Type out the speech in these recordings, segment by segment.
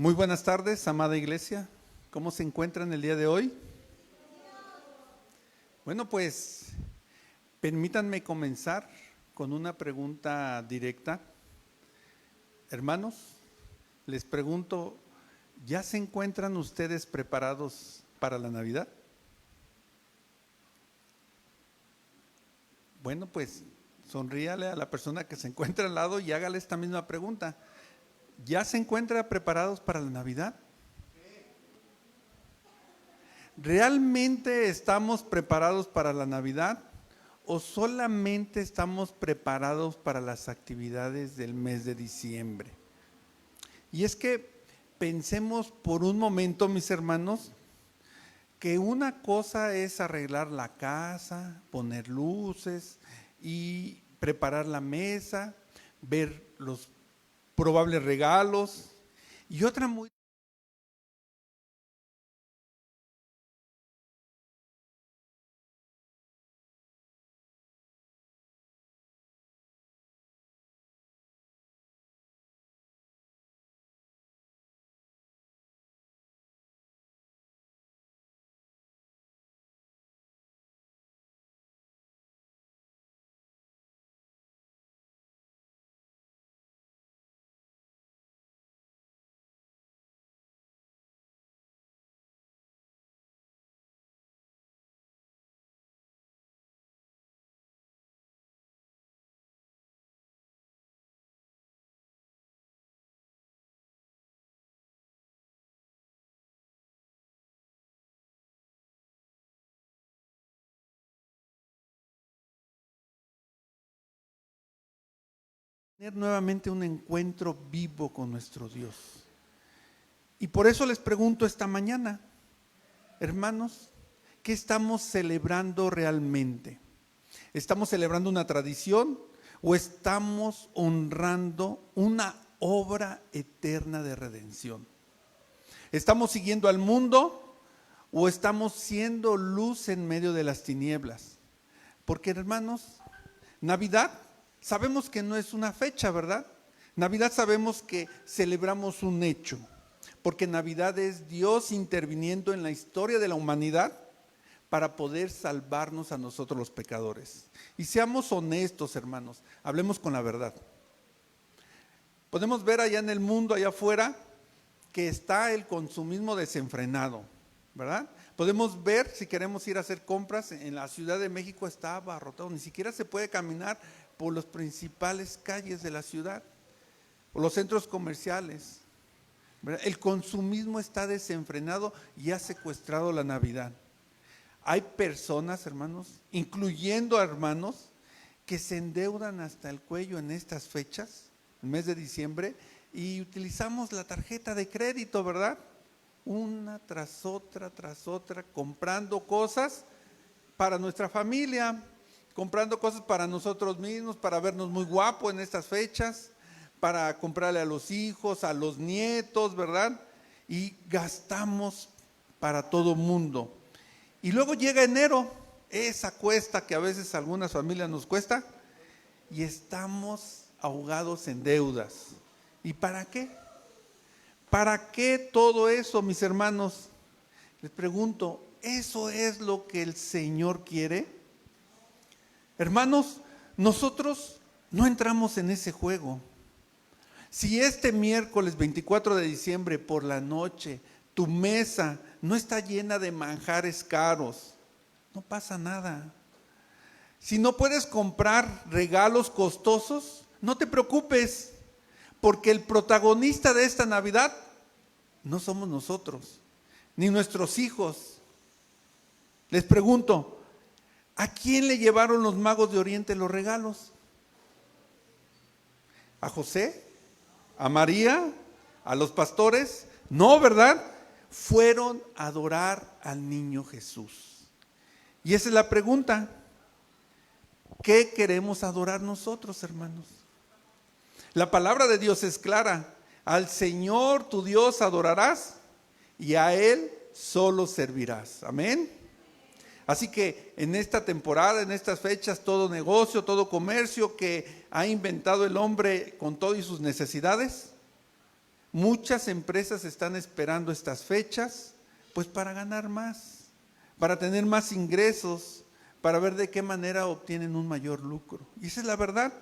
Muy buenas tardes, amada iglesia. ¿Cómo se encuentran el día de hoy? Bueno, pues permítanme comenzar con una pregunta directa. Hermanos, les pregunto, ¿ya se encuentran ustedes preparados para la Navidad? Bueno, pues sonríale a la persona que se encuentra al lado y hágale esta misma pregunta. ¿Ya se encuentran preparados para la Navidad? ¿Realmente estamos preparados para la Navidad o solamente estamos preparados para las actividades del mes de diciembre? Y es que pensemos por un momento, mis hermanos, que una cosa es arreglar la casa, poner luces y preparar la mesa, ver los probables regalos, y otra muy tener nuevamente un encuentro vivo con nuestro Dios. Y por eso les pregunto esta mañana, hermanos, ¿qué estamos celebrando realmente? ¿Estamos celebrando una tradición o estamos honrando una obra eterna de redención? ¿Estamos siguiendo al mundo o estamos siendo luz en medio de las tinieblas? Porque, hermanos, Navidad sabemos que no es una fecha, ¿verdad? Navidad sabemos que celebramos un hecho, porque Navidad es Dios interviniendo en la historia de la humanidad para poder salvarnos a nosotros los pecadores. Y seamos honestos, hermanos, hablemos con la verdad. Podemos ver allá en el mundo, allá afuera, que está el consumismo desenfrenado, ¿verdad? Podemos ver, si queremos ir a hacer compras, en la Ciudad de México está abarrotado, ni siquiera se puede caminar por las principales calles de la ciudad, por los centros comerciales, ¿verdad? El consumismo está desenfrenado y ha secuestrado la Navidad. Hay personas, hermanos, incluyendo a hermanos, que se endeudan hasta el cuello en estas fechas, el mes de diciembre, y utilizamos la tarjeta de crédito, ¿verdad? Una tras otra, comprando cosas para nuestra familia, comprando cosas para nosotros mismos, para vernos muy guapos en estas fechas, para comprarle a los hijos, a los nietos, ¿verdad? Y gastamos para todo mundo. Y luego llega enero, esa cuesta que a veces a algunas familias nos cuesta, y estamos ahogados en deudas. ¿Y para qué? ¿Para qué todo eso, mis hermanos? Les pregunto, ¿eso es lo que el Señor quiere? Hermanos, nosotros no entramos en ese juego. Si este miércoles 24 de diciembre por la noche tu mesa no está llena de manjares caros, no pasa nada. Si no puedes comprar regalos costosos, no te preocupes, porque el protagonista de esta Navidad no somos nosotros, ni nuestros hijos. Les pregunto, ¿a quién le llevaron los magos de Oriente los regalos? ¿A José? ¿A María? ¿A los pastores? No, ¿verdad? Fueron a adorar al niño Jesús. Y esa es la pregunta. ¿Qué queremos adorar nosotros, hermanos? La palabra de Dios es clara. Al Señor tu Dios adorarás y a Él solo servirás. Amén. Así que en esta temporada, en estas fechas, todo negocio, todo comercio que ha inventado el hombre con todo y sus necesidades, Muchas empresas están esperando estas fechas, pues para ganar más, para tener más ingresos, para ver de qué manera obtienen un mayor lucro. Y esa es la verdad.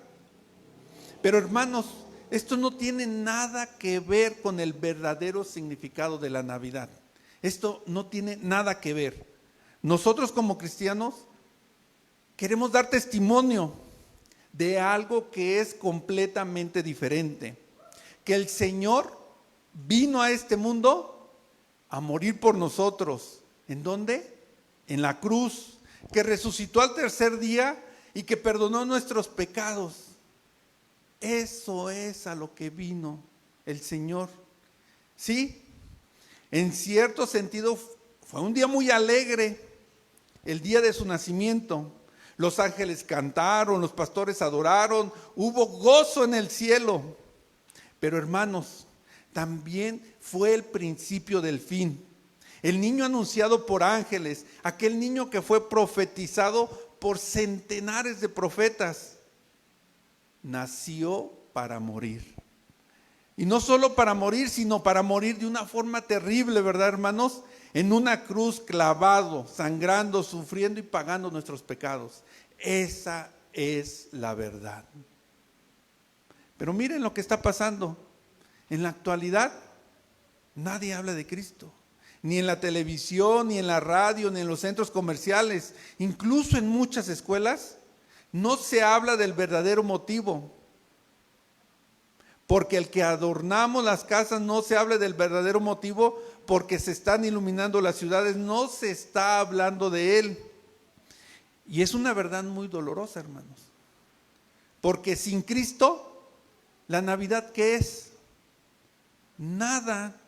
Pero hermanos, esto no tiene nada que ver con el verdadero significado de la Navidad. Esto no tiene nada que ver. Nosotros como cristianos queremos dar testimonio de algo que es completamente diferente. Que el Señor vino a este mundo a morir por nosotros. ¿En dónde? En la cruz. Que resucitó al tercer día y que perdonó nuestros pecados. Eso es a lo que vino el Señor. Sí, en cierto sentido fue un día muy alegre, el día de su nacimiento. Los ángeles cantaron, los pastores adoraron, hubo gozo en el cielo. Pero hermanos, también fue el principio del fin. El niño anunciado por ángeles, aquel niño que fue profetizado por centenares de profetas, nació para morir. Y no solo para morir, sino para morir de una forma terrible, ¿verdad, hermanos? En una cruz clavado, sangrando, sufriendo y pagando nuestros pecados. Esa es la verdad. Pero miren lo que está pasando. En la actualidad, nadie habla de Cristo. Ni en la televisión, ni en la radio, ni en los centros comerciales. Incluso en muchas escuelas, no se habla del verdadero motivo. Porque el que adornamos las casas no se habla del verdadero motivo, porque se están iluminando las ciudades, no se está hablando de él. Y es una verdad muy dolorosa, hermanos. Porque sin Cristo, la Navidad, ¿qué es? Nada.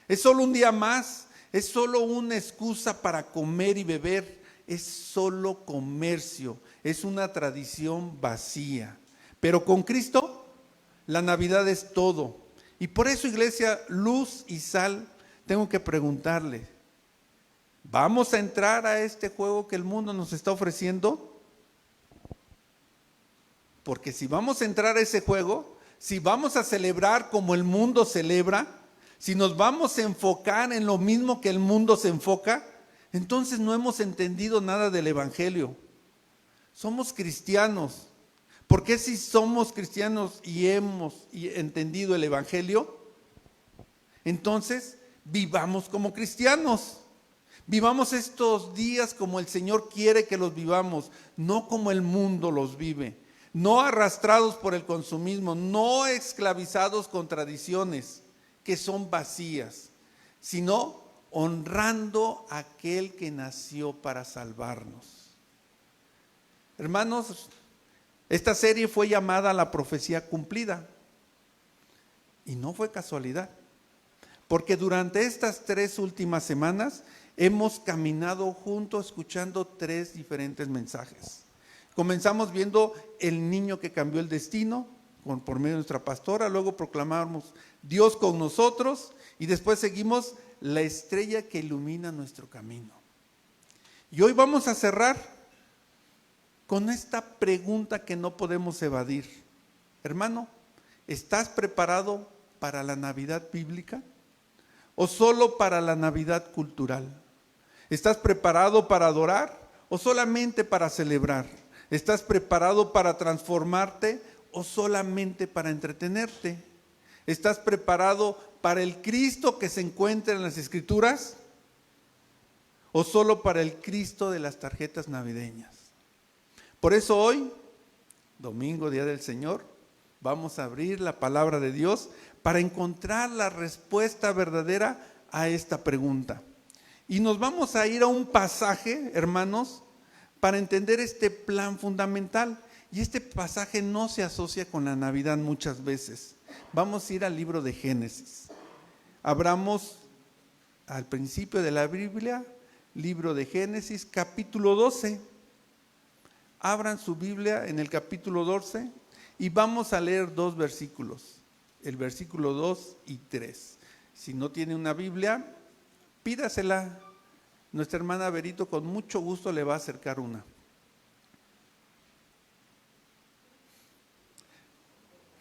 Es solo un día más, es solo una excusa para comer y beber, es solo comercio, es una tradición vacía. Pero con Cristo, la Navidad es todo. Y por eso, iglesia, luz y sal, tengo que preguntarle, ¿vamos a entrar a este juego que el mundo nos está ofreciendo? Porque si vamos a entrar a ese juego, si vamos a celebrar como el mundo celebra, si nos vamos a enfocar en lo mismo que el mundo se enfoca, entonces no hemos entendido nada del Evangelio. Somos cristianos. ¿Por qué si somos cristianos y hemos entendido el Evangelio? Entonces, vivamos como cristianos. Vivamos estos días como el Señor quiere que los vivamos, no como el mundo los vive. No arrastrados por el consumismo, no esclavizados con tradiciones que son vacías, sino honrando a aquel que nació para salvarnos. Hermanos, esta serie fue llamada La Profecía Cumplida. Y no fue casualidad, porque durante estas 3 últimas semanas hemos caminado juntos escuchando 3 diferentes mensajes. Comenzamos viendo el niño que cambió el destino por medio de nuestra pastora, luego proclamamos Dios con nosotros y después seguimos la estrella que ilumina nuestro camino. Y hoy vamos a cerrar con esta pregunta que no podemos evadir. Hermano, ¿estás preparado para la Navidad bíblica o solo para la Navidad cultural? ¿Estás preparado para adorar o solamente para celebrar? ¿Estás preparado para transformarte o solamente para entretenerte? ¿Estás preparado para el Cristo que se encuentra en las Escrituras o solo para el Cristo de las tarjetas navideñas? Por eso hoy, domingo, Día del Señor, vamos a abrir la palabra de Dios para encontrar la respuesta verdadera a esta pregunta. Y nos vamos a ir a un pasaje, hermanos, para entender este plan fundamental. Y este pasaje no se asocia con la Navidad muchas veces. Vamos a ir al libro de Génesis. Abramos al principio de la Biblia, libro de Génesis, capítulo 12. Abran su Biblia en el capítulo 12 y vamos a leer 2 versículos, el versículo 2 y 3. Si no tiene una Biblia, pídasela. Nuestra hermana Berito con mucho gusto le va a acercar una.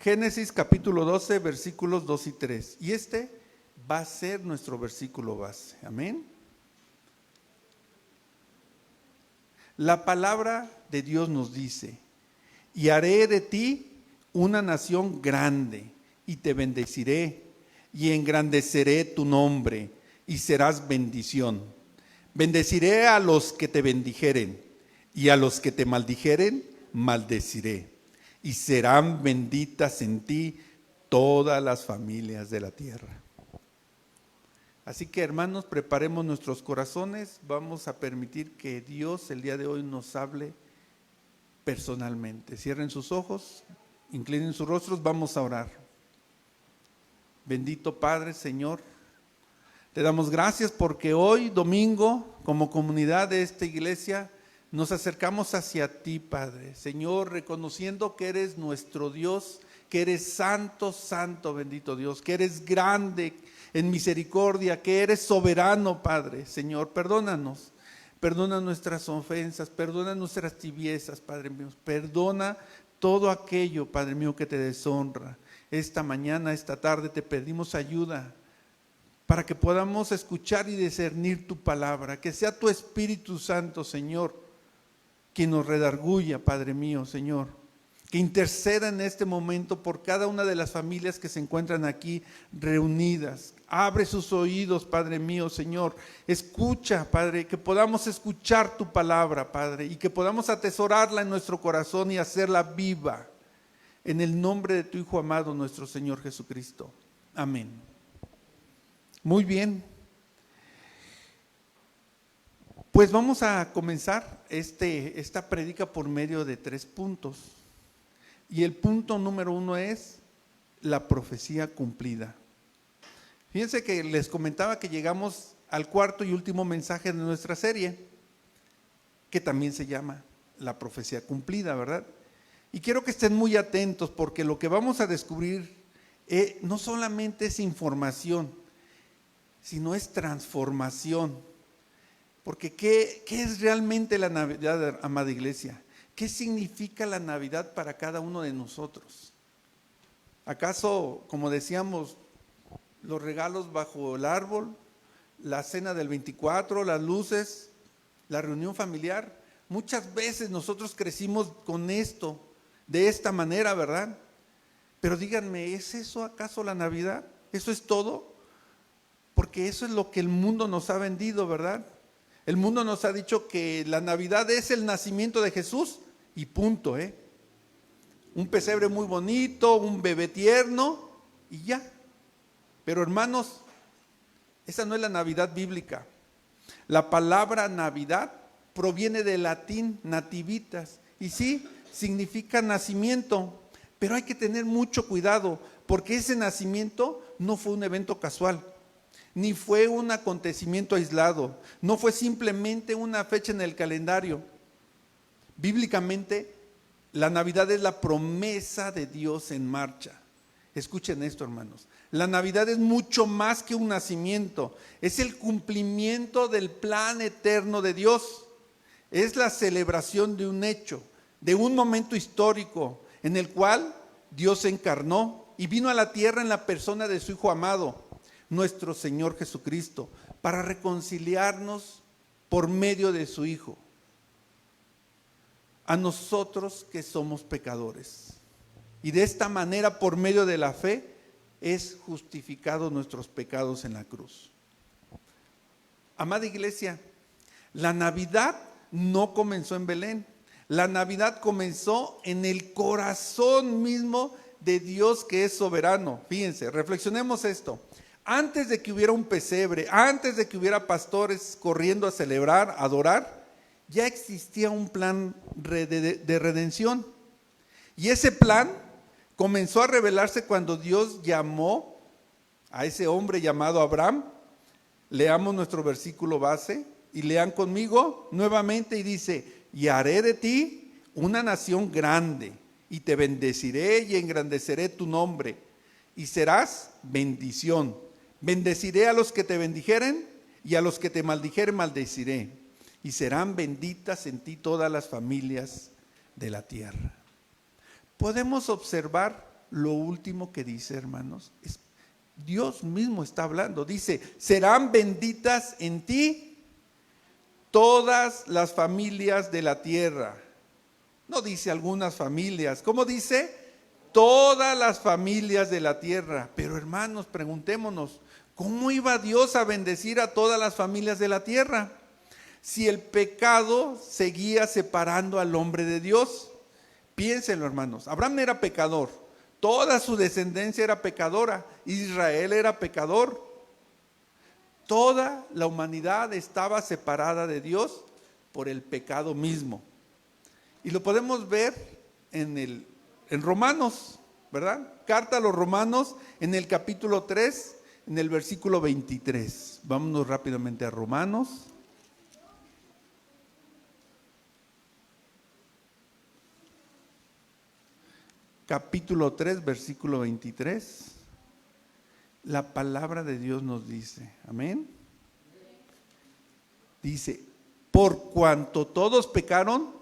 Génesis capítulo 12, versículos 2 y 3. Y este va a ser nuestro versículo base. Amén. La palabra de Dios nos dice: y haré de ti una nación grande, y te bendeciré, y engrandeceré tu nombre, y serás bendición. Bendeciré a los que te bendijeren, y a los que te maldijeren, maldeciré. Y serán benditas en ti todas las familias de la tierra. Así que, hermanos, preparemos nuestros corazones. Vamos a permitir que Dios el día de hoy nos hable personalmente. Cierren sus ojos, inclinen sus rostros, vamos a orar. Bendito Padre, Señor, te damos gracias porque hoy, domingo, como comunidad de esta iglesia, nos acercamos hacia ti, Padre. Señor, reconociendo que eres nuestro Dios, que eres santo, santo, bendito Dios, que eres grande en misericordia, que eres soberano, Padre. Señor, perdónanos. Perdona nuestras ofensas, perdona nuestras tibiezas, Padre mío. Perdona todo aquello, Padre mío, que te deshonra. Esta mañana, esta tarde te pedimos ayuda para que podamos escuchar y discernir tu palabra. Que sea tu Espíritu Santo, Señor, quien nos redarguya, Padre mío, Señor. Que interceda en este momento por cada una de las familias que se encuentran aquí reunidas. Abre sus oídos, Padre mío, Señor. Escucha, Padre, que podamos escuchar tu palabra, Padre, y que podamos atesorarla en nuestro corazón y hacerla viva. En el nombre de tu Hijo amado, nuestro Señor Jesucristo. Amén. Muy bien. Pues vamos a comenzar esta prédica por medio de 3 puntos. Y el punto número 1 es la profecía cumplida. Fíjense que les comentaba que llegamos al cuarto y último mensaje de nuestra serie, que también se llama la profecía cumplida, ¿verdad? Y quiero que estén muy atentos porque lo que vamos a descubrir no solamente es información, sino es transformación. Porque ¿qué es realmente la Navidad, amada iglesia? ¿Qué significa la Navidad para cada uno de nosotros? ¿Acaso, como decíamos, los regalos bajo el árbol, la cena del 24, las luces, la reunión familiar? Muchas veces nosotros crecimos con esto, de esta manera, ¿verdad? Pero díganme, ¿es eso acaso la Navidad? ¿Eso es todo? Porque eso es lo que el mundo nos ha vendido, ¿verdad? El mundo nos ha dicho que la Navidad es el nacimiento de Jesús y punto, un pesebre muy bonito, un bebé tierno y ya. Pero hermanos, esa no es la Navidad bíblica. La palabra Navidad proviene del latín nativitas y sí, significa nacimiento, pero hay que tener mucho cuidado porque ese nacimiento no fue un evento casual, ni fue un acontecimiento aislado, no fue simplemente una fecha en el calendario. Bíblicamente, la Navidad es la promesa de Dios en marcha. Escuchen esto, hermanos. La Navidad es mucho más que un nacimiento, es el cumplimiento del plan eterno de Dios. Es la celebración de un hecho, de un momento histórico en el cual Dios se encarnó y vino a la tierra en la persona de su Hijo amado, nuestro Señor Jesucristo, para reconciliarnos por medio de su Hijo a nosotros que somos pecadores. Y de esta manera, por medio de la fe, es justificados nuestros pecados en la cruz. Amada iglesia, la Navidad no comenzó en Belén. La Navidad comenzó en el corazón mismo de Dios que es soberano. Fíjense, reflexionemos esto. Antes de que hubiera un pesebre, antes de que hubiera pastores corriendo a celebrar, a adorar, ya existía un plan de redención. Y ese plan comenzó a revelarse cuando Dios llamó a ese hombre llamado Abraham. Leamos nuestro versículo base y lean conmigo nuevamente y dice: y haré de ti una nación grande y te bendeciré y engrandeceré tu nombre y serás bendición. Bendeciré a los que te bendijeren y a los que te maldijeren maldeciré y serán benditas en ti todas las familias de la tierra. Podemos observar lo último que dice, hermanos, es Dios mismo está hablando. Dice, serán benditas en ti todas las familias de la tierra. No dice algunas familias. ¿Cómo dice? Todas las familias de la tierra. Pero hermanos, preguntémonos, ¿cómo iba Dios a bendecir a todas las familias de la tierra? Si el pecado seguía separando al hombre de Dios. Piénsenlo, hermanos. Abraham era pecador. Toda su descendencia era pecadora. Israel era pecador. Toda la humanidad estaba separada de Dios por el pecado mismo. Y lo podemos ver en Romanos, ¿verdad? Carta a los Romanos, en el capítulo 3, en el versículo 23. Vámonos rápidamente a Romanos. Capítulo 3, versículo 23. La palabra de Dios nos dice, amén. Dice, por cuanto todos pecaron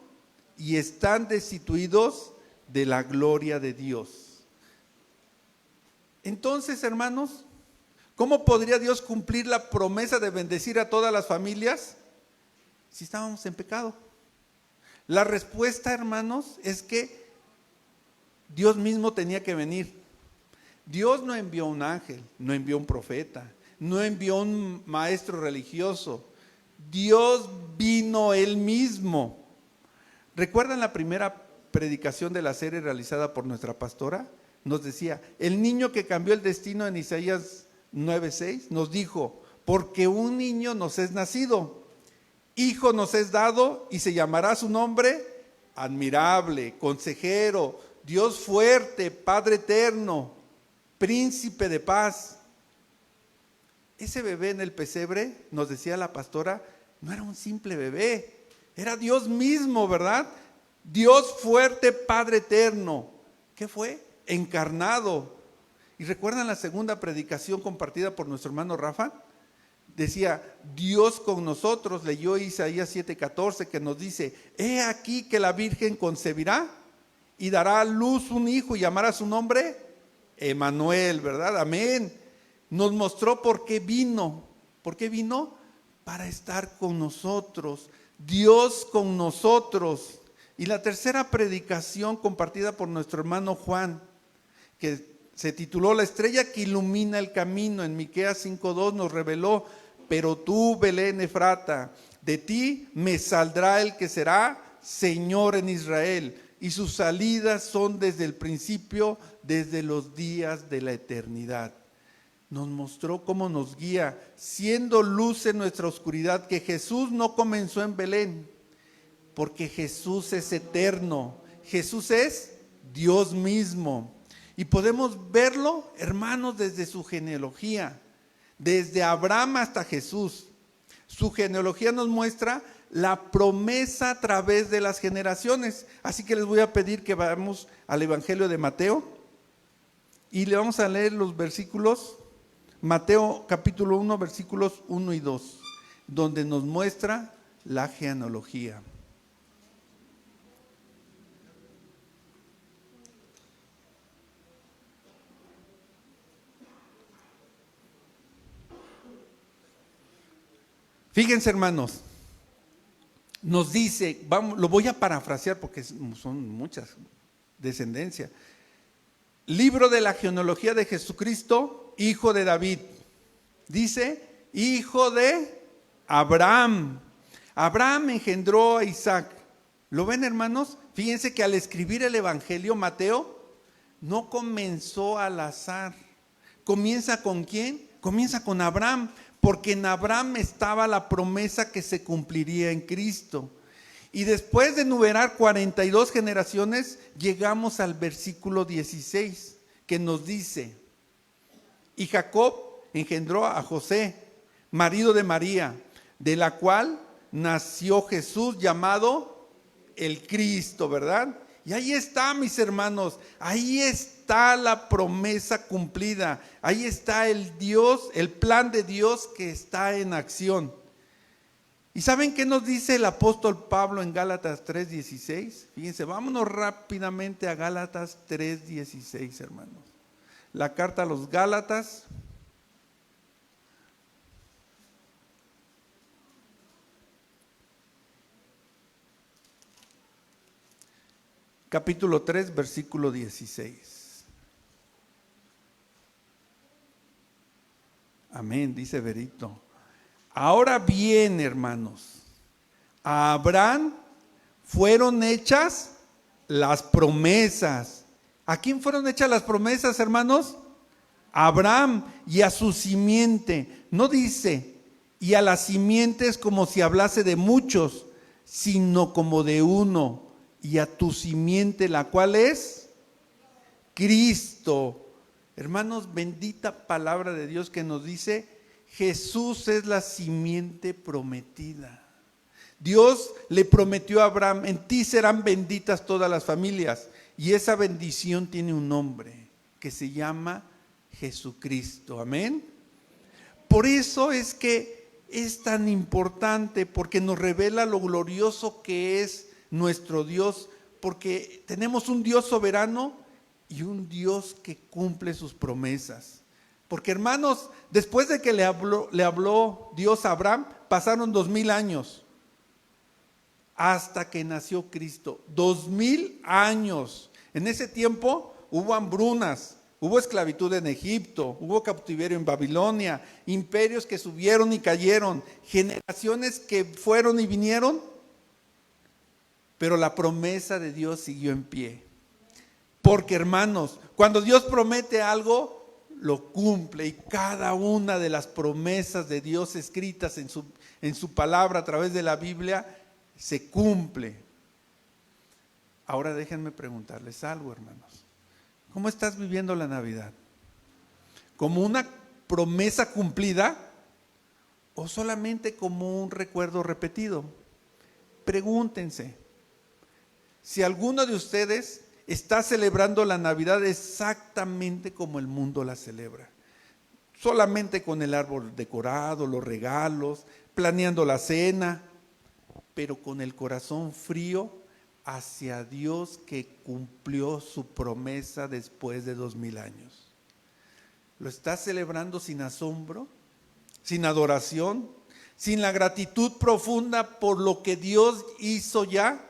y están destituidos de la gloria de Dios. Entonces, hermanos, ¿cómo podría Dios cumplir la promesa de bendecir a todas las familias si estábamos en pecado? La respuesta, hermanos, es que Dios mismo tenía que venir. Dios no envió un ángel, no envió un profeta, no envió un maestro religioso. Dios vino Él mismo. ¿Recuerdan la primera predicación de la serie realizada por nuestra pastora? Nos decía, el niño que cambió el destino en Isaías 9:6, nos dijo, porque un niño nos es nacido, hijo nos es dado y se llamará su nombre admirable, consejero, Dios fuerte, Padre eterno, príncipe de paz. Ese bebé en el pesebre, nos decía la pastora, no era un simple bebé, era Dios mismo, ¿verdad? Dios fuerte, Padre eterno. ¿Qué fue? Encarnado. ¿Y recuerdan la segunda predicación compartida por nuestro hermano Rafa? Decía, Dios con nosotros, leyó Isaías 7:14, que nos dice, he aquí que la Virgen concebirá y dará a luz un hijo y llamará su nombre Emanuel, ¿verdad? Amén. Nos mostró por qué vino. ¿Por qué vino? Para estar con nosotros. Dios con nosotros. Y la tercera predicación compartida por nuestro hermano Juan, que se tituló La estrella que ilumina el camino, en Miqueas 5:2 nos reveló, pero tú, Belén Efrata, de ti me saldrá el que será Señor en Israel, y sus salidas son desde el principio, desde los días de la eternidad. Nos mostró cómo nos guía, siendo luz en nuestra oscuridad, que Jesús no comenzó en Belén, porque Jesús es eterno, Jesús es Dios mismo. Y podemos verlo, hermanos, desde su genealogía, desde Abraham hasta Jesús. Su genealogía nos muestra la promesa a través de las generaciones. Así que les voy a pedir que vayamos al Evangelio de Mateo y le vamos a leer los versículos, Mateo capítulo 1, versículos 1 y 2, donde nos muestra la genealogía. Fíjense, hermanos, nos dice, vamos, lo voy a parafrasear porque son muchas descendencias. Libro de la genealogía de Jesucristo, hijo de David. Dice, hijo de Abraham. Abraham engendró a Isaac. ¿Lo ven, hermanos? Fíjense que al escribir el Evangelio, Mateo no comenzó al azar. ¿Comienza con quién? Comienza con Abraham, porque en Abraham estaba la promesa que se cumpliría en Cristo. Y después de enumerar 42 generaciones, llegamos al versículo 16, que nos dice, y Jacob engendró a José, marido de María, de la cual nació Jesús llamado el Cristo, ¿verdad? Y ahí está, mis hermanos, ahí está la promesa cumplida, ahí está el Dios, el plan de Dios que está en acción. ¿Y saben qué nos dice el apóstol Pablo en Gálatas 3:16? Fíjense, vámonos rápidamente a Gálatas 3:16, hermanos. La carta a los Gálatas. Capítulo 3, versículo 16. Amén, dice Berito. Ahora bien, hermanos, a Abraham fueron hechas las promesas. ¿A quién fueron hechas las promesas, hermanos? A Abraham y a su simiente. No dice, y a las simientes como si hablase de muchos, sino como de uno, y a tu simiente, la cual es Cristo. Hermanos, bendita palabra de Dios que nos dice, Jesús es la simiente prometida. Dios le prometió a Abraham, en ti serán benditas todas las familias. Y esa bendición tiene un nombre que se llama Jesucristo. Amén. Por eso es que es tan importante, porque nos revela lo glorioso que es nuestro Dios, porque tenemos un Dios soberano y un Dios que cumple sus promesas. Porque, hermanos, después de que le habló Dios a Abraham, pasaron 2000 años hasta que nació Cristo. 2000 años. En ese tiempo hubo hambrunas, hubo esclavitud en Egipto, hubo cautiverio en Babilonia, imperios que subieron y cayeron, generaciones que fueron y vinieron, pero la promesa de Dios siguió en pie. Porque, hermanos, cuando Dios promete algo, lo cumple, y cada una de las promesas de Dios escritas en su palabra a través de la Biblia se cumple. Ahora déjenme preguntarles algo, hermanos. ¿Cómo estás viviendo la Navidad? ¿Como una promesa cumplida o solamente como un recuerdo repetido? Pregúntense. Si alguno de ustedes está celebrando la Navidad exactamente como el mundo la celebra, solamente con el árbol decorado, los regalos, planeando la cena, pero con el corazón frío hacia Dios que cumplió su promesa después de 2000 años. ¿Lo está celebrando sin asombro, sin adoración, sin la gratitud profunda por lo que Dios hizo ya?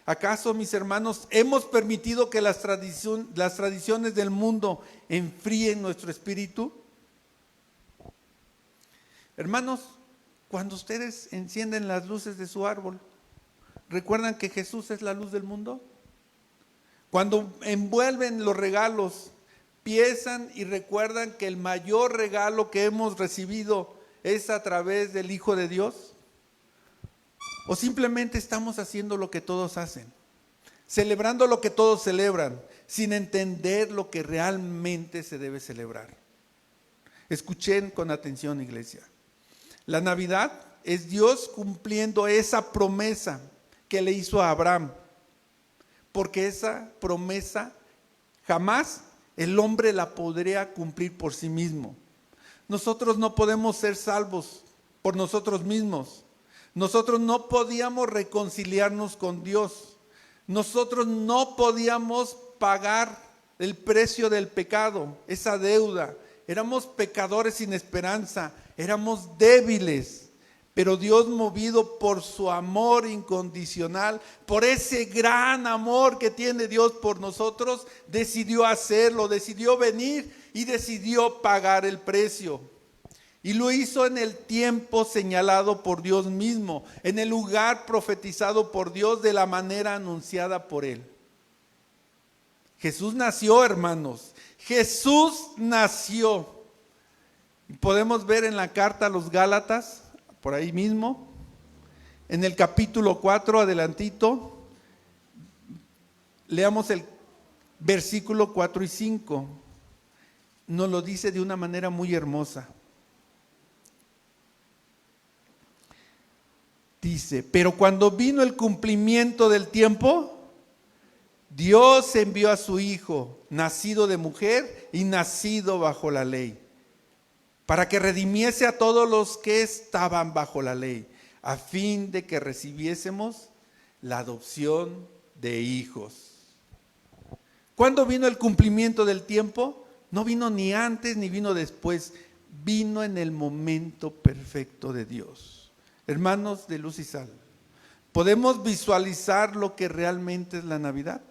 ¿Acaso, mis hermanos, hemos permitido que las tradiciones del mundo enfríen nuestro espíritu? Hermanos, cuando ustedes encienden las luces de su árbol, ¿recuerdan que Jesús es la luz del mundo? Cuando envuelven los regalos, piensan y recuerdan que el mayor regalo que hemos recibido es a través del Hijo de Dios. ¿O simplemente estamos haciendo lo que todos hacen, celebrando lo que todos celebran, sin entender lo que realmente se debe celebrar? Escuchen con atención, iglesia. La Navidad es Dios cumpliendo esa promesa que le hizo a Abraham, porque esa promesa jamás el hombre la podría cumplir por sí mismo. Nosotros no podemos ser salvos por nosotros mismos. Nosotros no podíamos reconciliarnos con Dios. Nosotros no podíamos pagar el precio del pecado, esa deuda. Éramos pecadores sin esperanza, éramos débiles. Pero Dios, movido por su amor incondicional, por ese gran amor que tiene Dios por nosotros, decidió hacerlo, decidió venir y decidió pagar el precio. Y lo hizo en el tiempo señalado por Dios mismo, en el lugar profetizado por Dios, de la manera anunciada por Él. Jesús nació, hermanos. Jesús nació. Y podemos ver en la carta a los Gálatas, por ahí mismo, en el capítulo 4, adelantito, leamos el versículo 4 y 5. Nos lo dice de una manera muy hermosa. Dice, pero cuando vino el cumplimiento del tiempo, Dios envió a su Hijo, nacido de mujer y nacido bajo la ley. para que redimiese a todos los que estaban bajo la ley, a fin de que recibiésemos la adopción de hijos. ¿Cuándo vino el cumplimiento del tiempo? No vino ni antes ni vino después, vino en el momento perfecto de Dios. Hermanos de luz y sal, ¿podemos visualizar lo que realmente es la Navidad?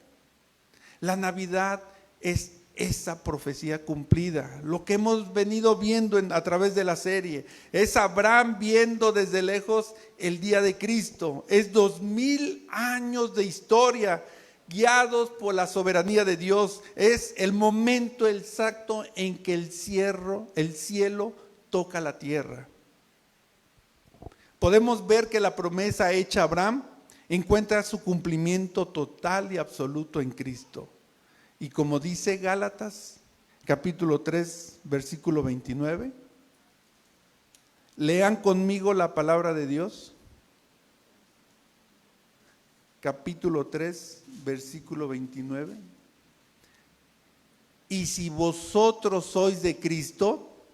La Navidad es esa profecía cumplida, lo que hemos venido viendo a través de la serie. Es Abraham viendo desde lejos el día de Cristo. Es 2000 años de historia guiados por la soberanía de Dios. Es el momento exacto en que el cielo toca la tierra. Podemos ver que la promesa hecha a Abraham encuentra su cumplimiento total y absoluto en Cristo. Y como dice Gálatas, capítulo 3, versículo 29, lean conmigo la palabra de Dios. Capítulo 3, versículo 29. Y si vosotros sois de Cristo,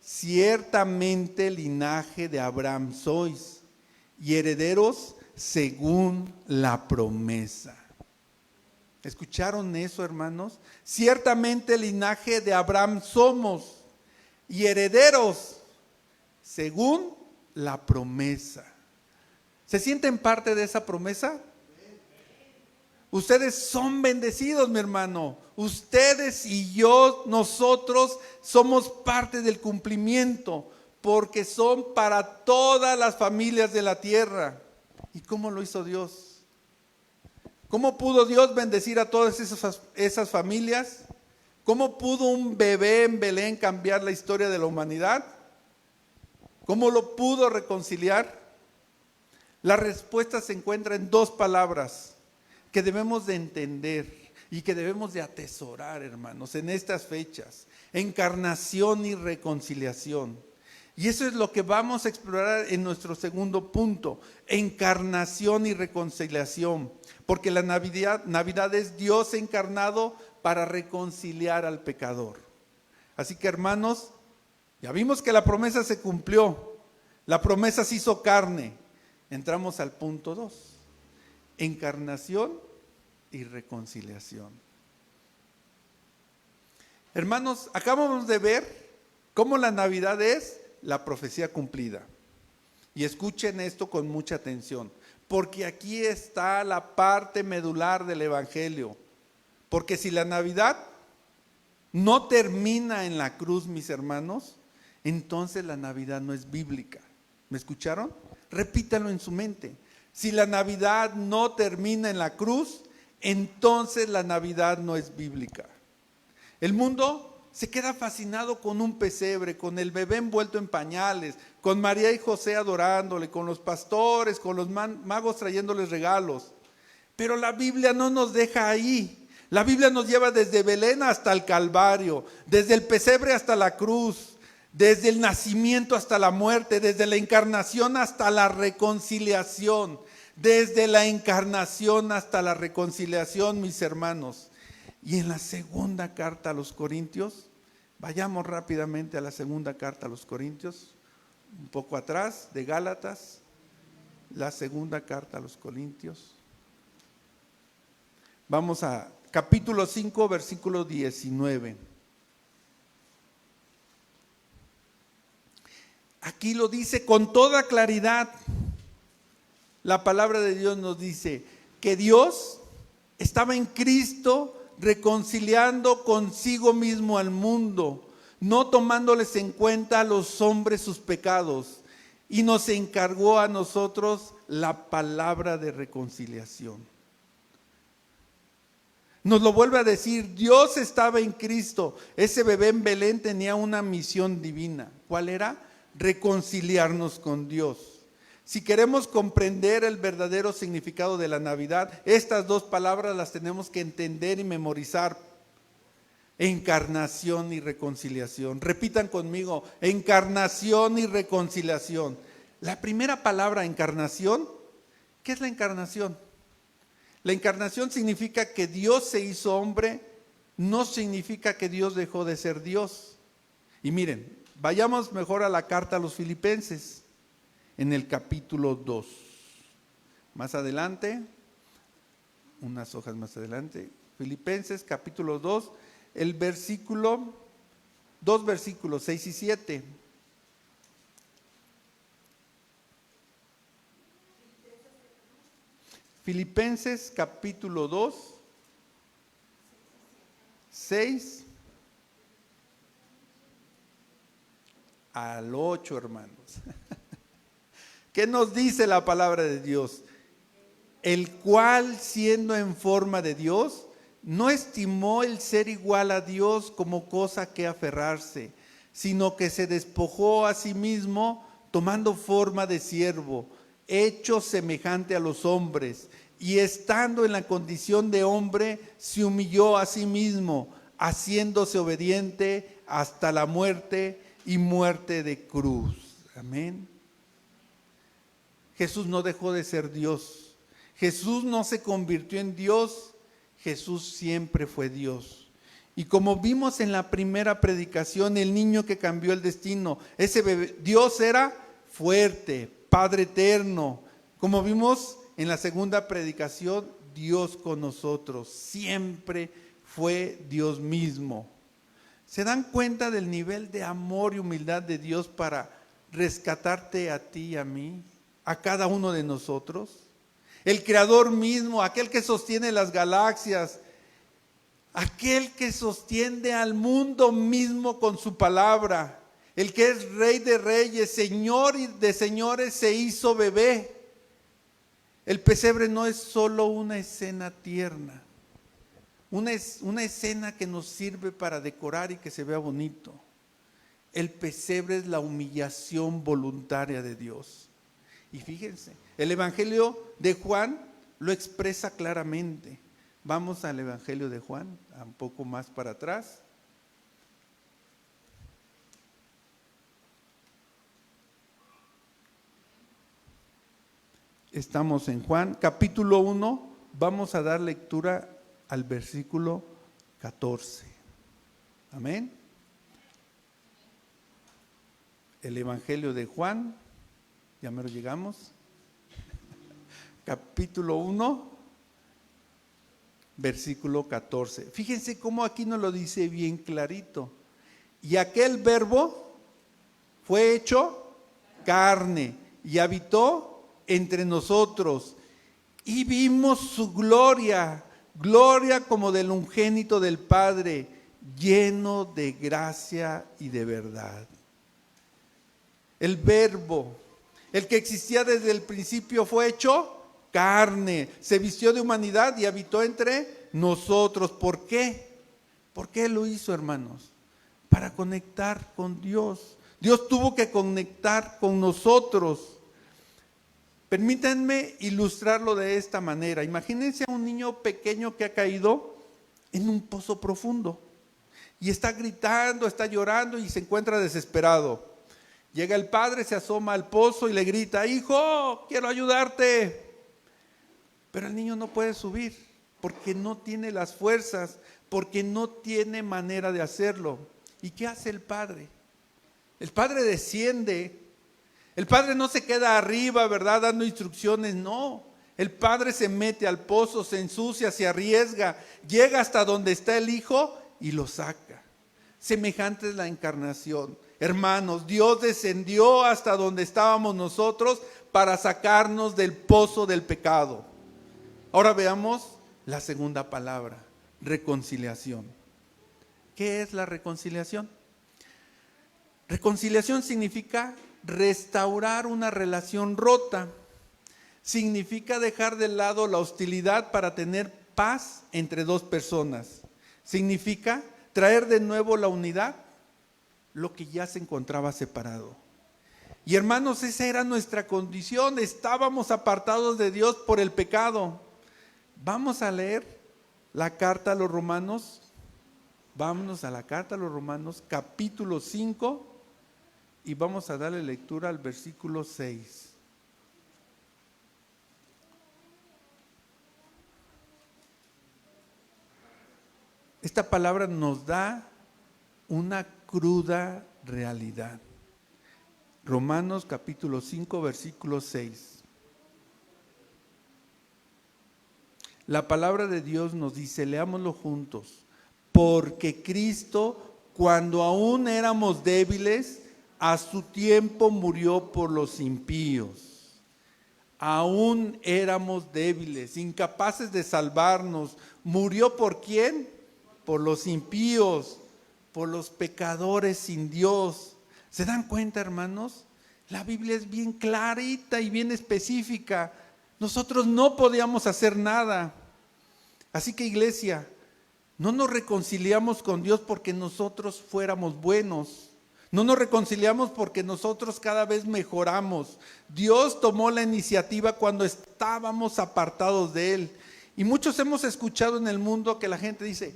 ciertamente linaje de Abraham sois, y herederos según la promesa. ¿Escucharon eso, hermanos? Ciertamente linaje de Abraham somos, y herederos según la promesa. ¿Se sienten parte de esa promesa? Ustedes son bendecidos, mi hermano. Ustedes y yo, nosotros somos parte del cumplimiento, porque son para todas las familias de la tierra. ¿Y cómo lo hizo Dios? ¿Cómo pudo Dios bendecir a todas esas familias? ¿Cómo pudo un bebé en Belén cambiar la historia de la humanidad? ¿Cómo lo pudo reconciliar? La respuesta se encuentra en dos palabras que debemos de entender y que debemos de atesorar, hermanos, en estas fechas: encarnación y reconciliación. Y eso es lo que vamos a explorar en nuestro segundo punto: encarnación y reconciliación. Porque la Navidad es Dios encarnado para reconciliar al pecador. Así que, hermanos, ya vimos que la promesa se cumplió. La promesa se hizo carne. Entramos al punto 2. Encarnación y reconciliación. Hermanos, acabamos de ver cómo la Navidad es la profecía cumplida. Y escuchen esto con mucha atención, porque aquí está la parte medular del Evangelio. Porque si la Navidad no termina en la cruz, mis hermanos, entonces la Navidad no es bíblica. ¿Me escucharon? Repítalo en su mente. Si la Navidad no termina en la cruz, entonces la Navidad no es bíblica. El mundo se queda fascinado con un pesebre, con el bebé envuelto en pañales, con María y José adorándole, con los pastores, con los magos trayéndoles regalos. Pero la Biblia no nos deja ahí. La Biblia nos lleva desde Belén hasta el Calvario, desde el pesebre hasta la cruz, desde el nacimiento hasta la muerte, desde la encarnación hasta la reconciliación, desde la encarnación hasta la reconciliación, mis hermanos. Y en la segunda carta a los Corintios, vayamos rápidamente a la segunda carta a los Corintios, un poco atrás de Gálatas, la segunda carta a los Corintios. Vamos a capítulo 5, versículo 19. Aquí lo dice con toda claridad. La palabra de Dios nos dice que Dios estaba en Cristo reconciliando consigo mismo al mundo, no tomándoles en cuenta a los hombres sus pecados, y nos encargó a nosotros la palabra de reconciliación. Nos lo vuelve a decir, Dios estaba en Cristo. Ese bebé en Belén tenía una misión divina. ¿Cuál era? Reconciliarnos con Dios. Si queremos comprender el verdadero significado de la Navidad, estas dos palabras las tenemos que entender y memorizar. Encarnación y reconciliación. Repitan conmigo, encarnación y reconciliación. La primera palabra, encarnación, ¿qué es la encarnación? La encarnación significa que Dios se hizo hombre, no significa que Dios dejó de ser Dios. Y miren, Vayamos mejor a la carta a los Filipenses, en el capítulo 2. Más adelante, unas hojas más adelante, Filipenses capítulo 2, dos versículos 6 y 7. Filipenses capítulo 2, 6 al 8, hermanos. ¿Qué nos dice la palabra de Dios? El cual, siendo en forma de Dios, no estimó el ser igual a Dios como cosa que aferrarse, sino que se despojó a sí mismo, tomando forma de siervo, hecho semejante a los hombres, y estando en la condición de hombre, se humilló a sí mismo, haciéndose obediente hasta la muerte y muerte de cruz. Amén. Jesús no dejó de ser Dios. Jesús no se convirtió en Dios. Jesús siempre fue Dios. Y como vimos en la primera predicación, el niño que cambió el destino, ese bebé, Dios era fuerte, Padre eterno. Como vimos en la segunda predicación, Dios con nosotros, siempre fue Dios mismo. ¿Se dan cuenta del nivel de amor y humildad de Dios para rescatarte a ti y a mí, a cada uno de nosotros? El Creador mismo, aquel que sostiene las galaxias, aquel que sostiene al mundo mismo con su palabra, el que es Rey de reyes, Señor de señores, se hizo bebé. El pesebre no es solo una escena tierna, una escena que nos sirve para decorar y que se vea bonito. El pesebre es la humillación voluntaria de Dios. Y fíjense, el Evangelio de Juan lo expresa claramente. Vamos al Evangelio de Juan, un poco más para atrás. Estamos en Juan, capítulo 1, vamos a dar lectura al versículo 14. Amén. El Evangelio de Juan, ya mero llegamos. Capítulo 1, versículo 14. Fíjense cómo aquí nos lo dice bien clarito. Y aquel verbo fue hecho carne y habitó entre nosotros. Y vimos su gloria, gloria como del unigénito del Padre, lleno de gracia y de verdad. El verbo, el que existía desde el principio, fue hecho carne, se vistió de humanidad y habitó entre nosotros. ¿Por qué? ¿Por qué lo hizo, hermanos? Para conectar con Dios. Dios tuvo que conectar con nosotros. Permítanme ilustrarlo de esta manera. Imagínense a un niño pequeño que ha caído en un pozo profundo y está gritando, está llorando y se encuentra desesperado. Llega el padre, se asoma al pozo y le grita: hijo, quiero ayudarte. Pero el niño no puede subir porque no tiene las fuerzas, porque no tiene manera de hacerlo. ¿Y qué hace el padre? El padre desciende. El padre no se queda arriba, ¿verdad?, dando instrucciones, no. El padre se mete al pozo, se ensucia, se arriesga, llega hasta donde está el hijo y lo saca. Semejante es la encarnación. Hermanos, Dios descendió hasta donde estábamos nosotros para sacarnos del pozo del pecado. Ahora veamos la segunda palabra, reconciliación. ¿Qué es la reconciliación? Reconciliación significa restaurar una relación rota. Significa dejar de lado la hostilidad para tener paz entre dos personas. Significa traer de nuevo la unidad, lo que ya se encontraba separado. Y hermanos, esa era nuestra condición. Estábamos apartados de Dios por el pecado. Vamos a leer la carta a los Romanos. Vámonos a la carta a los Romanos, capítulo 5, y vamos a darle lectura al versículo 6. Esta palabra nos da una cruda realidad. Romanos capítulo 5, versículo 6. La palabra de Dios nos dice, leámoslo juntos, porque Cristo, cuando aún éramos débiles, a su tiempo murió por los impíos. Aún éramos débiles, incapaces de salvarnos. ¿Murió por quién? Por los impíos, por los pecadores sin Dios. ¿Se dan cuenta, hermanos? La Biblia es bien clarita y bien específica. Nosotros no podíamos hacer nada. Así que, iglesia, no nos reconciliamos con Dios porque nosotros fuéramos buenos. No nos reconciliamos porque nosotros cada vez mejoramos. Dios tomó la iniciativa cuando estábamos apartados de Él. Y muchos hemos escuchado en el mundo que la gente dice,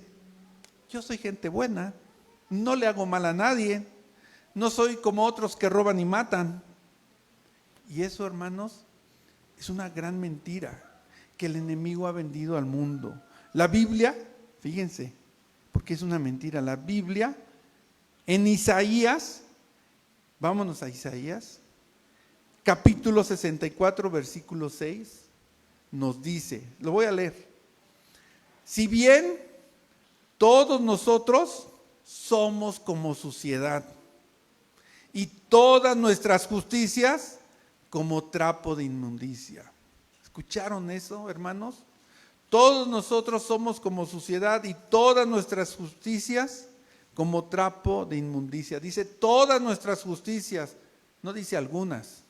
yo soy gente buena, no le hago mal a nadie, no soy como otros que roban y matan. Y eso, hermanos, es una gran mentira que el enemigo ha vendido al mundo. La Biblia, fíjense, porque es una mentira, la Biblia en Isaías, vámonos a Isaías, capítulo 64, versículo 6, nos dice, lo voy a leer, si bien todos nosotros somos como suciedad y todas nuestras justicias como trapo de inmundicia. ¿Escucharon eso, hermanos? Todos nosotros somos como suciedad y todas nuestras justicias como trapo de inmundicia. Dice todas nuestras justicias, no dice algunas.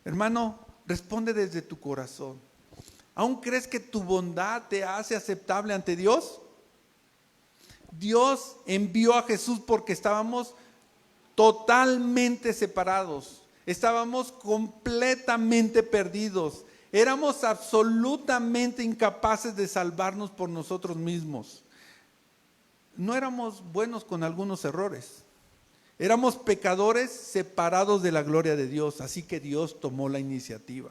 Hermano, responde desde tu corazón. ¿Aún crees que tu bondad te hace aceptable ante Dios? Dios envió a Jesús porque estábamos totalmente separados, estábamos completamente perdidos, éramos absolutamente incapaces de salvarnos por nosotros mismos. No éramos buenos con algunos errores, éramos pecadores separados de la gloria de Dios, así que Dios tomó la iniciativa.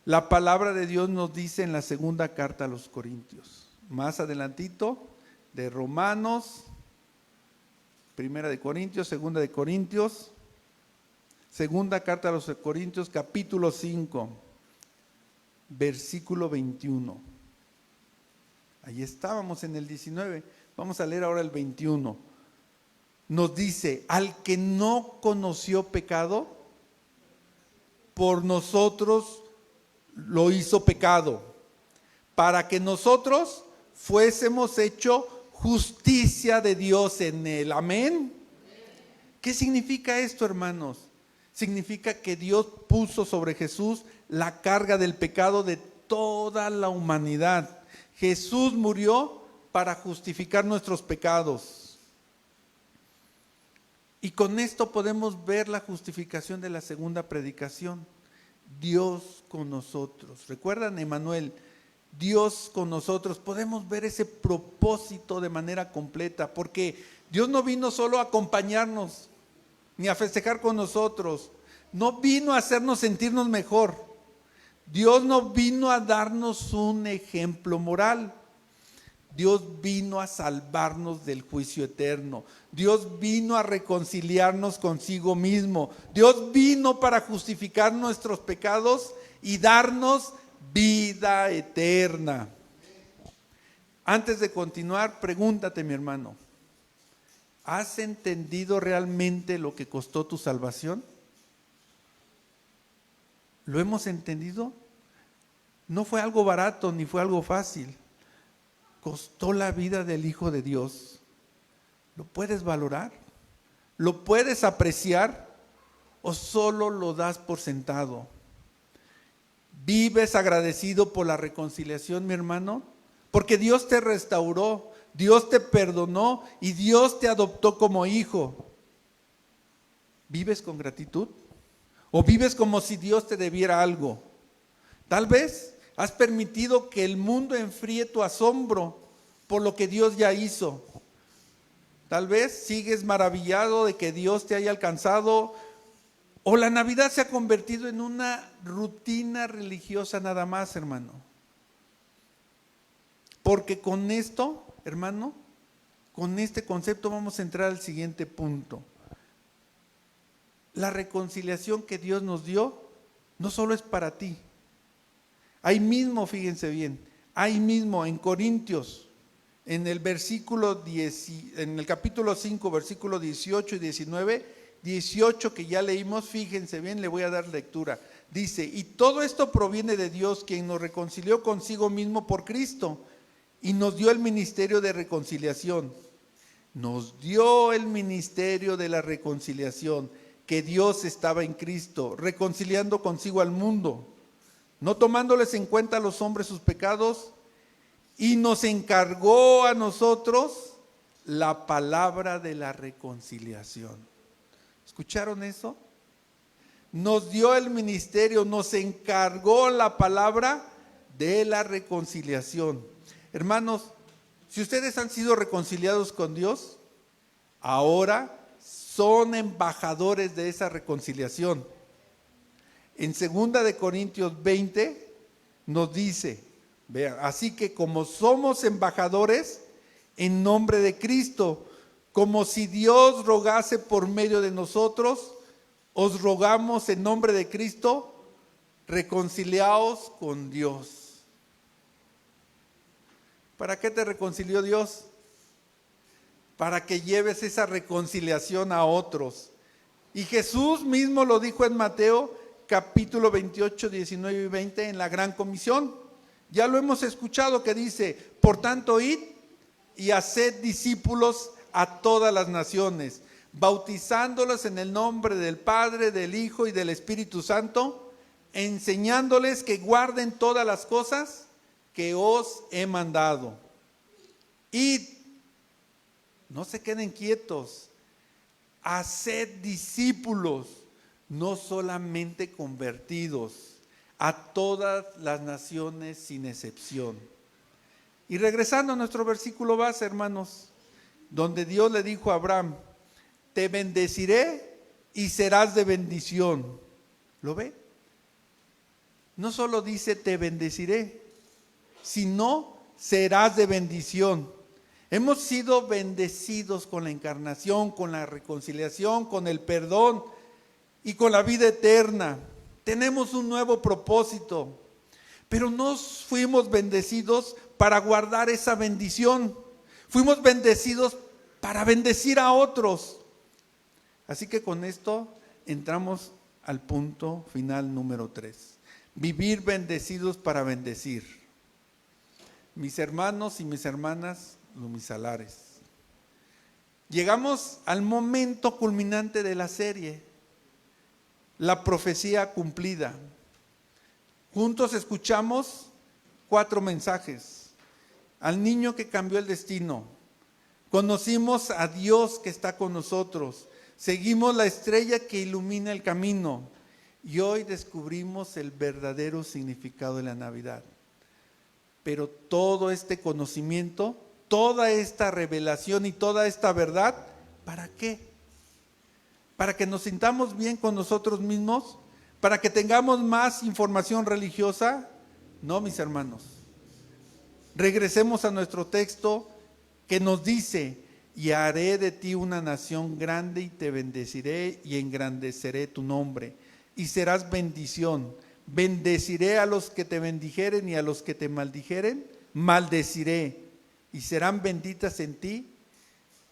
La palabra de Dios nos dice en la segunda carta a los Corintios, más adelantito, de Romanos, primera de Corintios, segunda de Corintios, segunda carta a los Corintios, capítulo 5, versículo 21. Ahí estábamos en el 19, vamos a leer ahora el 21. Nos dice, al que no conoció pecado, por nosotros lo hizo pecado, para que nosotros fuésemos hechos justicia de Dios en él. Amén. ¿Qué significa esto, hermanos? Significa que Dios puso sobre Jesús la carga del pecado de toda la humanidad. Jesús murió para justificar nuestros pecados. Y con esto podemos ver la justificación de la segunda predicación. Dios con nosotros. ¿Recuerdan, Emanuel? Dios con nosotros. Podemos ver ese propósito de manera completa, porque Dios no vino solo a acompañarnos, ni a festejar con nosotros. No vino a hacernos sentirnos mejor. Dios no vino a darnos un ejemplo moral. Dios vino a salvarnos del juicio eterno. Dios vino a reconciliarnos consigo mismo. Dios vino para justificar nuestros pecados y darnos vida eterna. Antes de continuar, pregúntate, mi hermano, ¿has entendido realmente lo que costó tu salvación? ¿Lo hemos entendido? No fue algo barato ni fue algo fácil. Costó la vida del Hijo de Dios. ¿Lo puedes valorar? ¿Lo puedes apreciar? ¿O solo lo das por sentado? ¿Vives agradecido por la reconciliación, mi hermano? Porque Dios te restauró, Dios te perdonó y Dios te adoptó como hijo. ¿Vives con gratitud? ¿O vives como si Dios te debiera algo? Tal vez has permitido que el mundo enfríe tu asombro por lo que Dios ya hizo. Tal vez sigues maravillado de que Dios te haya alcanzado, o la Navidad se ha convertido en una rutina religiosa nada más, hermano. Porque con esto, hermano, con este concepto vamos a entrar al siguiente punto. La reconciliación que Dios nos dio no solo es para ti. Ahí mismo, fíjense bien, ahí mismo en Corintios, en el capítulo 5, versículo 18 y 19, 18 que ya leímos, fíjense bien, le voy a dar lectura. Dice, y todo esto proviene de Dios, quien nos reconcilió consigo mismo por Cristo y nos dio el ministerio de reconciliación. Nos dio el ministerio de la reconciliación, que Dios estaba en Cristo, reconciliando consigo al mundo, no tomándoles en cuenta a los hombres sus pecados, y nos encargó a nosotros la palabra de la reconciliación. ¿Escucharon eso? Nos dio el ministerio, nos encargó la palabra de la reconciliación. Hermanos, si ustedes han sido reconciliados con Dios, ahora son embajadores de esa reconciliación. En 2 Corintios 20 nos dice, vean, así que como somos embajadores en nombre de Cristo, como si Dios rogase por medio de nosotros, os rogamos en nombre de Cristo, reconciliaos con Dios. ¿Para qué te reconcilió Dios? Para que lleves esa reconciliación a otros. Y Jesús mismo lo dijo en Mateo capítulo 28, 19 y 20 en la Gran Comisión. Ya lo hemos escuchado que dice, por tanto id y haced discípulos a todas las naciones, bautizándolos en el nombre del Padre, del Hijo y del Espíritu Santo, enseñándoles que guarden todas las cosas que os he mandado. Id, no se queden quietos, haced discípulos, no solamente convertidos, a todas las naciones sin excepción. Y regresando a nuestro versículo base, hermanos, donde Dios le dijo a Abraham, te bendeciré y serás de bendición. ¿Lo ve? No solo dice te bendeciré, sino serás de bendición. Hemos sido bendecidos con la encarnación, con la reconciliación, con el perdón y con la vida eterna. Tenemos un nuevo propósito, pero no fuimos bendecidos para guardar esa bendición. Fuimos bendecidos para bendecir a otros. Así que con esto entramos al punto final número 3. Vivir bendecidos para bendecir. Mis hermanos y mis hermanas lumisalares. Llegamos al momento culminante de la serie, la profecía cumplida. Juntos escuchamos 4 mensajes. Al niño que cambió el destino. Conocimos a Dios que está con nosotros. Seguimos la estrella que ilumina el camino. Y hoy descubrimos el verdadero significado de la Navidad. Pero todo este conocimiento, toda esta revelación y toda esta verdad, ¿para qué? ¿Para que nos sintamos bien con nosotros mismos? ¿Para que tengamos más información religiosa? No, mis hermanos. Regresemos a nuestro texto que nos dice, y haré de ti una nación grande y te bendeciré y engrandeceré tu nombre y serás bendición. Bendeciré a los que te bendijeren y a los que te maldijeren, maldeciré y serán benditas en ti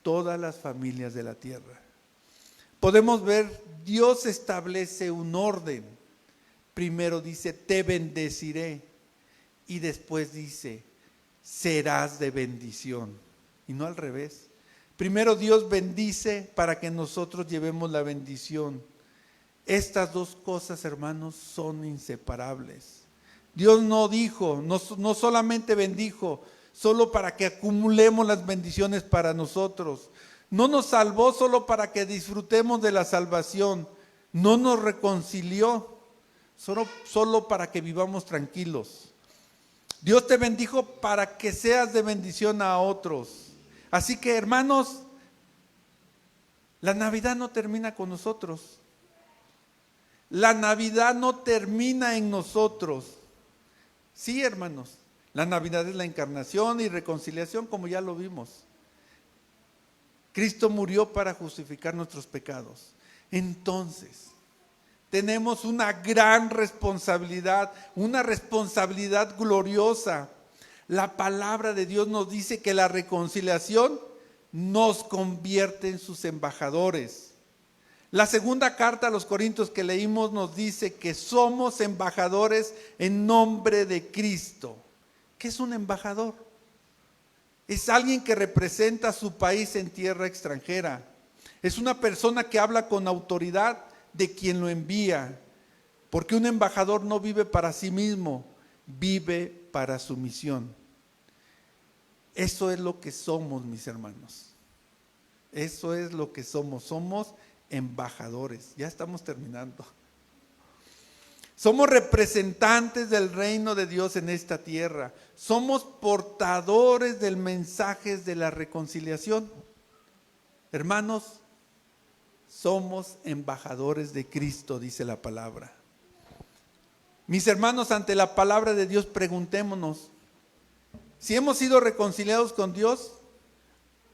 todas las familias de la tierra. Podemos ver, Dios establece un orden. Primero dice, te bendeciré y después dice, serás de bendición. Y no al revés. Primero Dios bendice para que nosotros llevemos la bendición. Estas dos cosas, hermanos, son inseparables. Dios no dijo, no solamente bendijo, solo para que acumulemos las bendiciones para nosotros. No nos salvó solo para que disfrutemos de la salvación. No nos reconcilió solo para que vivamos tranquilos. Dios te bendijo para que seas de bendición a otros. Así que, hermanos, la Navidad no termina con nosotros. La Navidad no termina en nosotros. Sí, hermanos, la Navidad es la encarnación y reconciliación, como ya lo vimos. Cristo murió para justificar nuestros pecados. Entonces, tenemos una gran responsabilidad, una responsabilidad gloriosa. La palabra de Dios nos dice que la reconciliación nos convierte en sus embajadores. La segunda carta a los Corintios que leímos nos dice que somos embajadores en nombre de Cristo. ¿Qué es un embajador? Es alguien que representa a su país en tierra extranjera. Es una persona que habla con autoridad de quien lo envía. Porque un embajador no vive para sí mismo, vive para su misión. Eso es lo que somos, mis hermanos. Eso es lo que somos. Somos embajadores. Ya estamos terminando. Somos representantes del reino de Dios en esta tierra. Somos portadores del mensaje de la reconciliación. Hermanos, somos embajadores de Cristo, dice la palabra. Mis hermanos, ante la palabra de Dios, preguntémonos, si hemos sido reconciliados con Dios,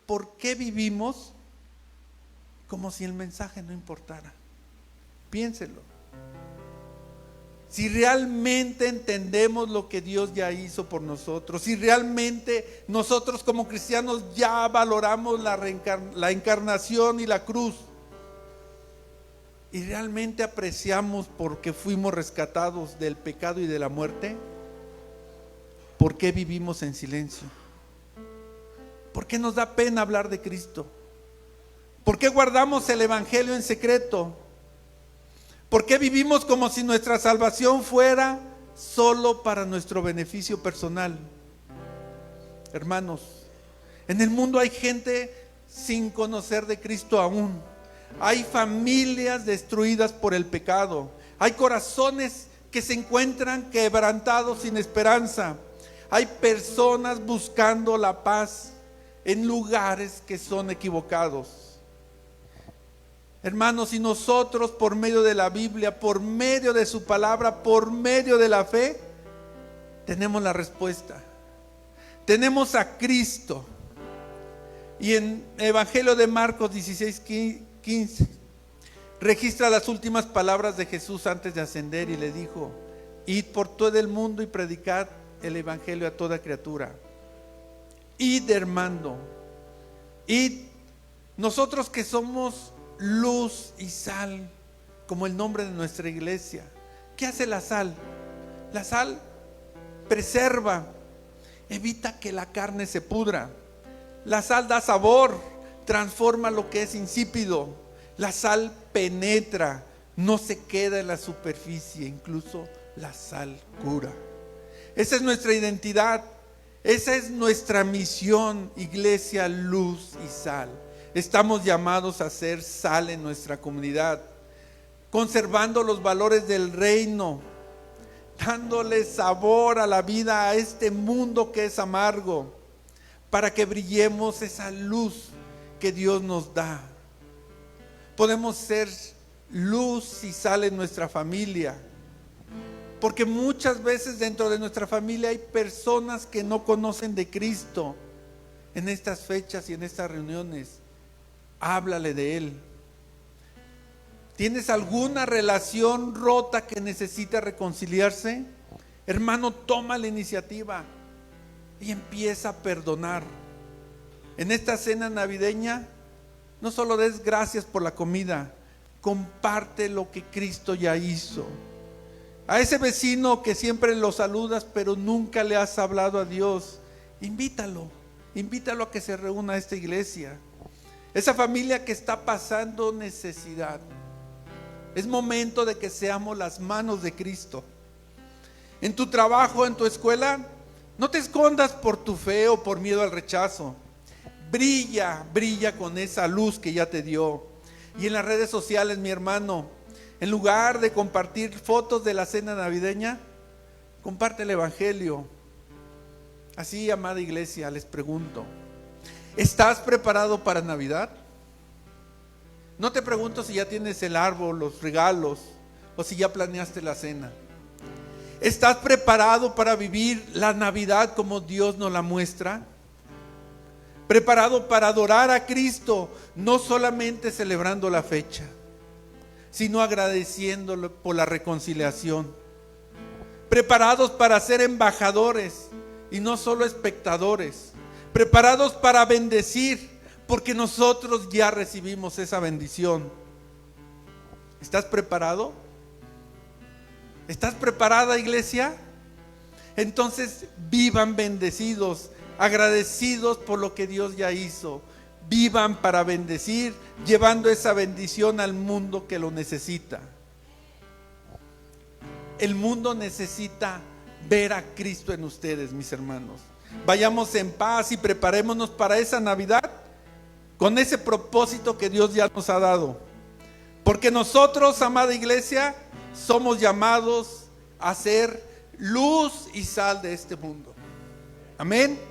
¿por qué vivimos como si el mensaje no importara? Piénselo. Si realmente entendemos lo que Dios ya hizo por nosotros, si realmente nosotros como cristianos ya valoramos la encarnación y la cruz, y realmente apreciamos porque fuimos rescatados del pecado y de la muerte, ¿por qué vivimos en silencio? ¿Por qué nos da pena hablar de Cristo? ¿Por qué guardamos el evangelio en secreto? ¿Por qué vivimos como si nuestra salvación fuera solo para nuestro beneficio personal? Hermanos, en el mundo hay gente sin conocer de Cristo aún. Hay familias destruidas por el pecado. Hay corazones que se encuentran quebrantados sin esperanza. Hay personas buscando la paz en lugares que son equivocados. Hermanos, si nosotros por medio de la Biblia, por medio de su palabra, por medio de la fe, tenemos la respuesta. Tenemos a Cristo. Y en Evangelio de Marcos 16:15 registra las últimas palabras de Jesús antes de ascender y le dijo: id por todo el mundo y predicad el Evangelio a toda criatura. Id, hermano, id. Nosotros que somos luz y sal, como el nombre de nuestra iglesia. ¿Qué hace la sal? La sal preserva, evita que la carne se pudra. La sal da sabor, transforma lo que es insípido. La sal penetra, no se queda en la superficie, incluso la sal cura. Esa es nuestra identidad, esa es nuestra misión, iglesia, luz y sal. Estamos llamados a ser sal en nuestra comunidad, conservando los valores del reino, dándole sabor a la vida, a este mundo que es amargo, para que brillemos esa luz que Dios nos da. Podemos ser luz y sal en nuestra familia, porque muchas veces dentro de nuestra familia hay personas que no conocen de Cristo. En estas fechas y en estas reuniones, háblale de Él. ¿Tienes alguna relación rota que necesita reconciliarse? Hermano, toma la iniciativa y empieza a perdonar. En esta cena navideña, no solo des gracias por la comida, comparte lo que Cristo ya hizo. A ese vecino que siempre lo saludas pero nunca le has hablado a Dios, invítalo a que se reúna a esta iglesia. Esa familia que está pasando necesidad, es momento de que seamos las manos de Cristo. En tu trabajo, en tu escuela, no te escondas por tu fe o por miedo al rechazo. Brilla con esa luz que ya te dio. Y en las redes sociales, mi hermano, en lugar de compartir fotos de la cena navideña, comparte el evangelio. Así, amada iglesia, les pregunto, ¿estás preparado para Navidad? No te pregunto si ya tienes el árbol, los regalos, o si ya planeaste la cena. ¿Estás preparado para vivir la Navidad como Dios nos la muestra? Preparado para adorar a Cristo, no solamente celebrando la fecha, sino agradeciéndole por la reconciliación. Preparados para ser embajadores y no solo espectadores. Preparados para bendecir, porque nosotros ya recibimos esa bendición. ¿Estás preparado? ¿Estás preparada, iglesia? Entonces vivan bendecidos, agradecidos por lo que Dios ya hizo. Vivan para bendecir, llevando esa bendición al mundo que lo necesita. El mundo necesita ver a Cristo en ustedes, mis hermanos. Vayamos en paz y preparémonos para esa Navidad con ese propósito que Dios ya nos ha dado. Porque nosotros, amada iglesia, somos llamados a ser luz y sal de este mundo. Amén.